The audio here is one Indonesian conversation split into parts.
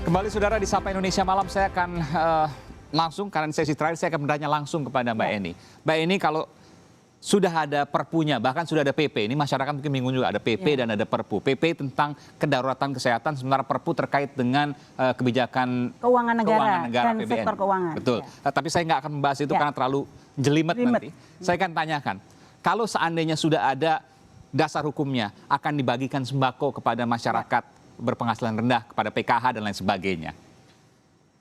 Kembali saudara di Sapa Indonesia Malam, saya akan langsung, karena sesi terakhir saya akan bertanya langsung kepada Mbak Eni. Mbak Eni, kalau sudah ada perpunya, bahkan sudah ada PP, ini masyarakat mungkin bingung juga, ada PP dan ada Perpu. PP tentang kedaruratan kesehatan, sementara Perpu terkait dengan kebijakan keuangan negara dan PBN. sektor keuangan. Betul, tapi saya nggak akan membahas itu karena terlalu jelimet nanti. Saya akan tanyakan, kalau seandainya sudah ada dasar hukumnya, akan dibagikan sembako kepada masyarakat berpenghasilan rendah, kepada PKH dan lain sebagainya.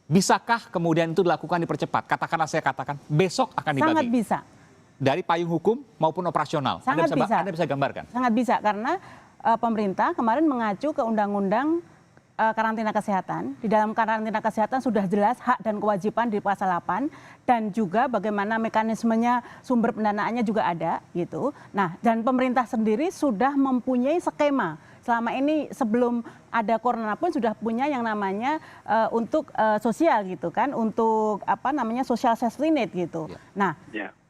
Bisakah kemudian itu dilakukan dipercepat? Katakanlah saya katakan besok akan dibagi. Sangat bisa. Dari payung hukum maupun operasional. Sangat bisa. Anda bisa gambarkan? Sangat bisa karena pemerintah kemarin mengacu ke Undang-Undang Karantina Kesehatan. Di dalam karantina kesehatan sudah jelas hak dan kewajiban di pasal 8 dan juga bagaimana mekanismenya, sumber pendanaannya juga ada gitu. Nah, dan pemerintah sendiri sudah mempunyai skema. Selama ini sebelum ada corona pun sudah punya yang namanya untuk sosial gitu kan, untuk apa namanya social safety net gitu. Nah,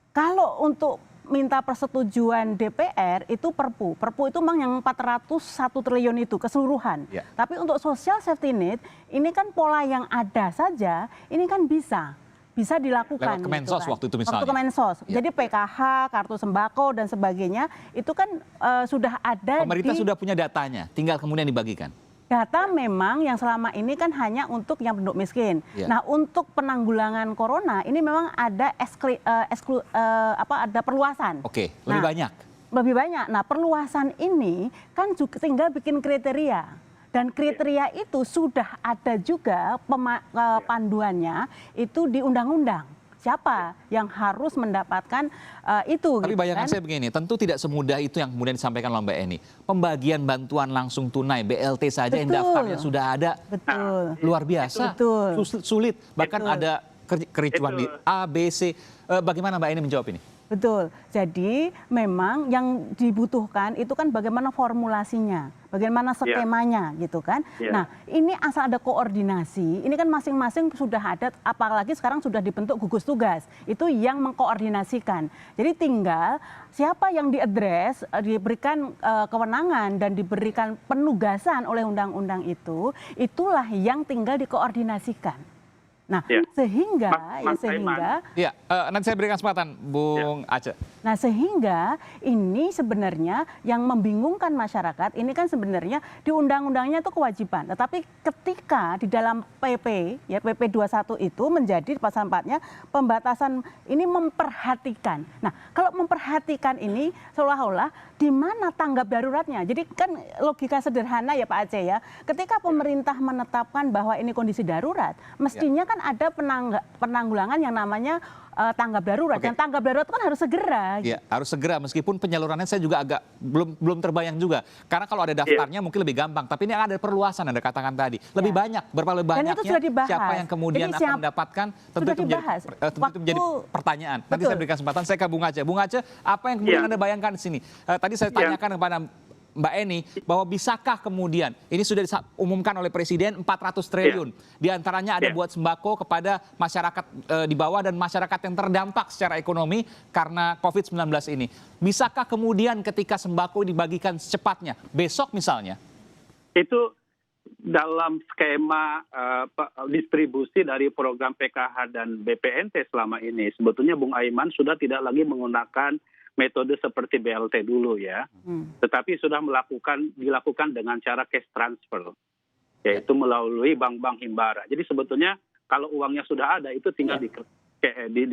kalau untuk minta persetujuan DPR itu Perpu. Perpu itu memang yang 401 triliun itu keseluruhan. Tapi untuk social safety net ini kan pola yang ada saja, ini kan bisa dilakukan. Lewat Kemensos gitu kan. waktu itu misalnya. Waktu Kemensos. Jadi PKH, kartu sembako dan sebagainya itu kan sudah ada. Pemerintah sudah punya datanya, tinggal kemudian dibagikan. Data memang yang selama ini kan hanya untuk yang penduduk miskin. Nah, untuk penanggulangan corona ini memang ada ada perluasan. Oke, lebih banyak. Lebih banyak. Nah, perluasan ini kan juga tinggal bikin kriteria. Dan kriteria itu sudah ada juga panduannya itu di undang-undang. Siapa yang harus mendapatkan itu. Tapi bayangan saya begini, tentu tidak semudah itu yang kemudian disampaikan oleh Mbak Eni. Pembagian bantuan langsung tunai, BLT saja yang daftarnya sudah ada. Luar biasa, sulit. Bahkan ada kericuan di A, B, C. Bagaimana Mbak Eni menjawab ini? Betul, jadi memang yang dibutuhkan itu kan bagaimana formulasinya, bagaimana skemanya gitu kan. Nah, ini asal ada koordinasi, ini kan masing-masing sudah ada, apalagi sekarang sudah dibentuk gugus tugas, itu yang mengkoordinasikan. Jadi tinggal siapa yang diadres, diberikan kewenangan dan diberikan penugasan oleh undang-undang itu, itulah yang tinggal dikoordinasikan. Nah, sehingga nanti saya berikan kesempatan Bung Aceh. Nah, sehingga ini sebenarnya yang membingungkan masyarakat ini kan sebenarnya di undang-undangnya itu kewajiban, tetapi ketika di dalam PP ya PP 21 itu menjadi pasal 4-nya pembatasan ini memperhatikan. Nah, kalau memperhatikan ini seolah-olah di mana tanggap daruratnya. Jadi kan logika sederhana ya Pak Aceh ya. Ketika pemerintah menetapkan bahwa ini kondisi darurat, mestinya kan ada penanggulangan yang namanya tanggap darurat. Dan tanggap darurat kan harus segera. Iya, harus segera meskipun penyalurannya saya juga agak belum terbayang juga. Karena kalau ada daftarnya mungkin lebih gampang, tapi ini ada perluasan Anda katakan tadi. Lebih banyak, berapa lebih banyaknya siapa yang kemudian akan mendapatkan, tentu itu menjadi pertanyaan. Nanti saya berikan kesempatan, saya ke Bung Aceh. Bung Aceh, apa yang kemudian Anda bayangkan di sini? Tadi saya tanyakan kepada Mbak Eni, bahwa bisakah kemudian, ini sudah diumumkan oleh Presiden 400 triliun, diantaranya ada buat sembako kepada masyarakat di bawah dan masyarakat yang terdampak secara ekonomi karena COVID-19 ini. Bisakah kemudian ketika sembako dibagikan secepatnya, besok misalnya? Itu dalam skema distribusi dari program PKH dan BPNT selama ini, sebetulnya Bung Aiman sudah tidak lagi menggunakan metode seperti BLT dulu ya, tetapi sudah dilakukan dengan cara cash transfer, yaitu melalui bank-bank himbara. Jadi sebetulnya kalau uangnya sudah ada itu tinggal di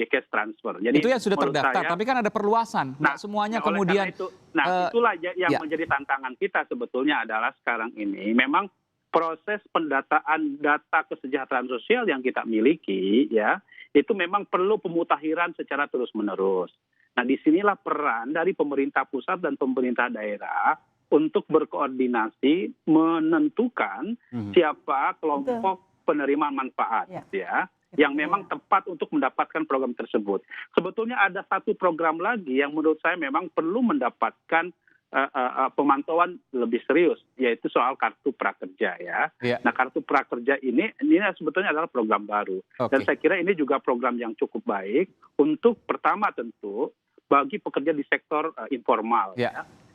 cash transfer. Jadi itu yang sudah terdaftar, tapi kan ada perluasan. Nah, semuanya kemudian. Itulah yang menjadi tantangan kita sebetulnya adalah sekarang ini memang proses pendataan data kesejahteraan sosial yang kita miliki ya itu memang perlu pemutakhiran secara terus-menerus. Nah, disinilah peran dari pemerintah pusat dan pemerintah daerah untuk berkoordinasi menentukan siapa kelompok penerima manfaat yang memang tepat untuk mendapatkan program tersebut. Sebetulnya ada satu program lagi yang menurut saya memang perlu mendapatkan pemantauan lebih serius, yaitu soal kartu prakerja ya. Nah, kartu prakerja ini sebetulnya adalah program baru. Dan saya kira ini juga program yang cukup baik untuk pertama tentu bagi pekerja di sektor informal.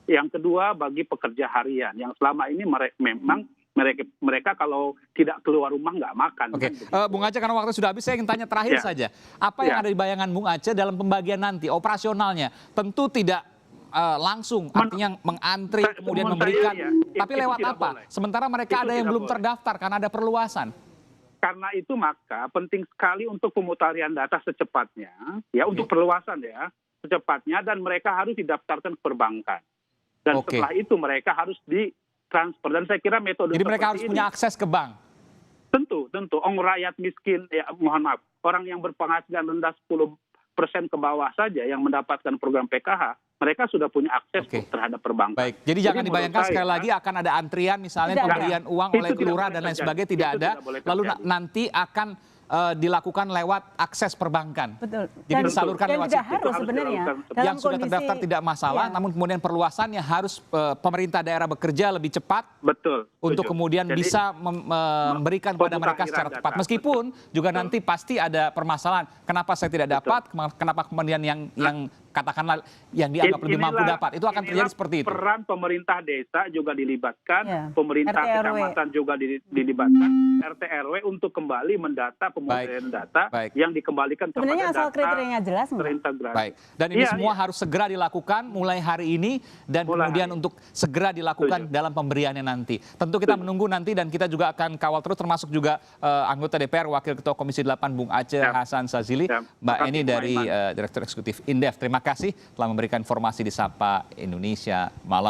Yang kedua bagi pekerja harian yang selama ini memang mereka kalau tidak keluar rumah nggak makan. Oke, kan, Bung Aceh, karena waktu sudah habis, saya ingin tanya terakhir saja. Apa yang ada di bayangan Bung Aceh dalam pembagian nanti, operasionalnya? Tentu tidak langsung, artinya mengantri, kemudian memberikan. Tapi lewat apa? Boleh. Sementara mereka ada yang belum terdaftar karena ada perluasan. Karena itu maka penting sekali untuk pemutarian data secepatnya, ya untuk perluasan ya, secepatnya, dan mereka harus didaftarkan ke perbankan. Dan setelah itu mereka harus ditransfer. Dan saya kira metode jadi mereka harus punya akses ke bank. Tentu. Rakyat miskin, ya mohon maaf, orang yang berpenghasilan rendah 10% ke bawah saja yang mendapatkan program PKH, mereka sudah punya akses terhadap perbankan. Baik, jadi jangan dibayangkan sekali lagi akan ada antrian misalnya pemberian uang oleh kelurahan dan lain sebagainya, tidak ada. Lalu nanti akan dilakukan lewat akses perbankan. Betul. Jadi disalurkan lewat situ. Harus sebenarnya. Yang sudah terdaftar tidak masalah, namun kemudian perluasannya harus pemerintah daerah bekerja lebih cepat. Betul. Untuk kemudian bisa memberikan kepada mereka secara tepat. Meskipun juga nanti pasti ada permasalahan. Kenapa saya tidak dapat? Kenapa kemudian yang katakanlah yang dianggap lebih mampu dapat, itu akan terjadi seperti itu. Peran pemerintah desa juga dilibatkan, pemerintah kecamatan juga dilibatkan, RT RW untuk kembali mendata pemutarian data yang dikembalikan kepada sebenarnya asal data kriterianya jelas terintegrasi. Baik. Dan ini semua harus segera dilakukan mulai hari ini dan kemudian untuk segera dilakukan dalam pemberiannya nanti. Tentu kita menunggu nanti dan kita juga akan kawal terus, termasuk juga anggota DPR Wakil Ketua Komisi 8 Bung Aceh Hasan Sazili, Mbak Eni dari Direktur Eksekutif Indef. Terima kasih telah memberikan informasi di Sapa Indonesia Malam.